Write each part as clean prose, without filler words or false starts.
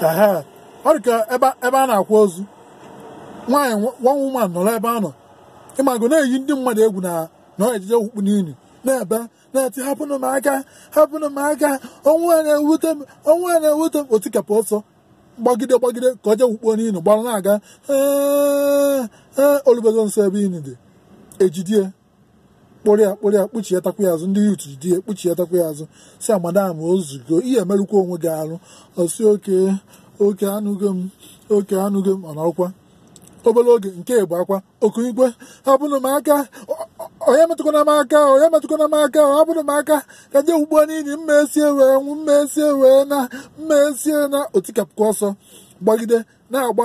Aha. Ọ dị ka ebe a na-akwa ozu nwaanyị one woman nọrọ ebe a nọ ịmago na-eyi ndị mmadụ egwu na ọ ejije wukpu n'ili na-ebe na-eti hapụnụ m aka ọnwụ a na-ewute m otikapụ ọsọ gbagide ka o jee wukpuo n'ili gbara na-aga olubego nso ebe ini dị ejidie kpụrịa kpuchie takwa ya azụ ndị yut jidie kpuchie takwa ya azụ si amadam ozugo ihe emerụkwa onwe gị arụ osi oke anụgo m ọ nọrọkwa obere oge nke bụ akwa okunikwe hapụnụ m aka onye metụkwana m aka hapụnụ m aka ka je ugbo n'ili mmesie wee na otikapụkwa ọsọ gbagide na-agba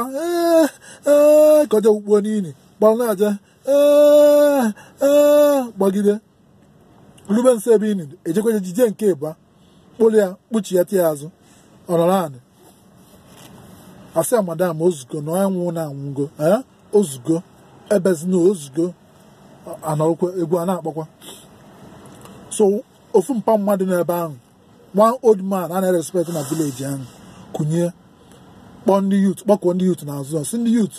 ka o je ugbo n'ili gbara na-aja gbagide rube nso ebe ini ejekwaje jije nke ịba kpụrụ ya kpuchi ya tie azụ ọ nọrọ anị asị amadam ozugo na anwụ na-anwụgo ozugo ebezina ozugo anọrọkwa egwu a na-akpọkwa so ofu mpa mmadụ n'ebe ahụ one old man a na-respect na village ahụ kụnye kpọkọọ ndị yut n'azụ si ndị yut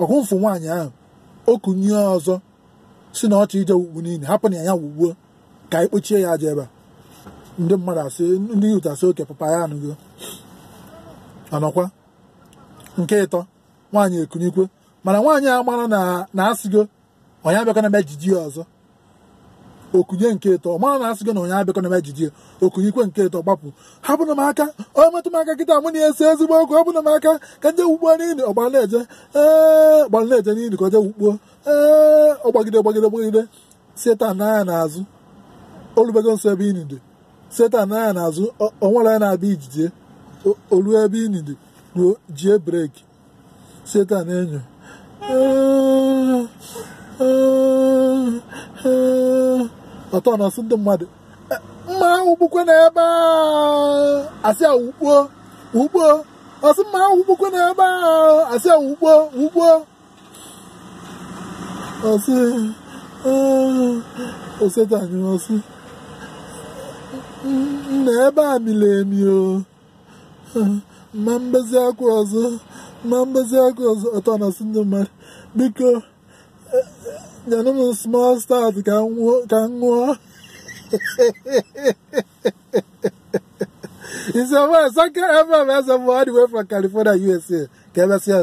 ọkwụmfụ nwaanyị ahụ o kụnye ọzọ si na ọchọ ije wugbu niile hapụ na ya wugbuo ka anyị kpochie ya aja ebe a ndị mmadụ asị ndị yut asị oke papa ya anụgo anọkwa nke ịtọ nwaanyị ekunikwe mana nwaanyị a mara na asịgo onye abịakọ na ejiji ya ọzọ okunye nke ịtọ mara na asịgo na onye abịakọ na ejiji ya okunikwe nke ịtọ gbapụ hapụnụ m aka o metụ m aka kịta mụ na-esi ezigbo ọkụ hapụnụ m aka ka nje wukpuo n'ili ọgbara na-eje n'ili ka o je wukpuo ọ gbagide setan n'anya n'azụ olubego nso ebe ini dị setan n'anya n'azụ onwere ya na-abịa ijije olu ebe ini dị ruo jie breki setan enyo ọtọ na ọsụ ndị mmadụ mma ahụ gbukwe na ebe asị a wukpuo ọsị mma ahụ gbukwe na ebe asị a wukpuo ọsị setan nyere ọsị na ebe a mili emi o ma mbezi akwa ọzọ ọtọ na ọsị ndị mmadụ biko nyanụ m small start ka m ṅụọ isi ọma Sake FM all the way from California, USA ka emesịa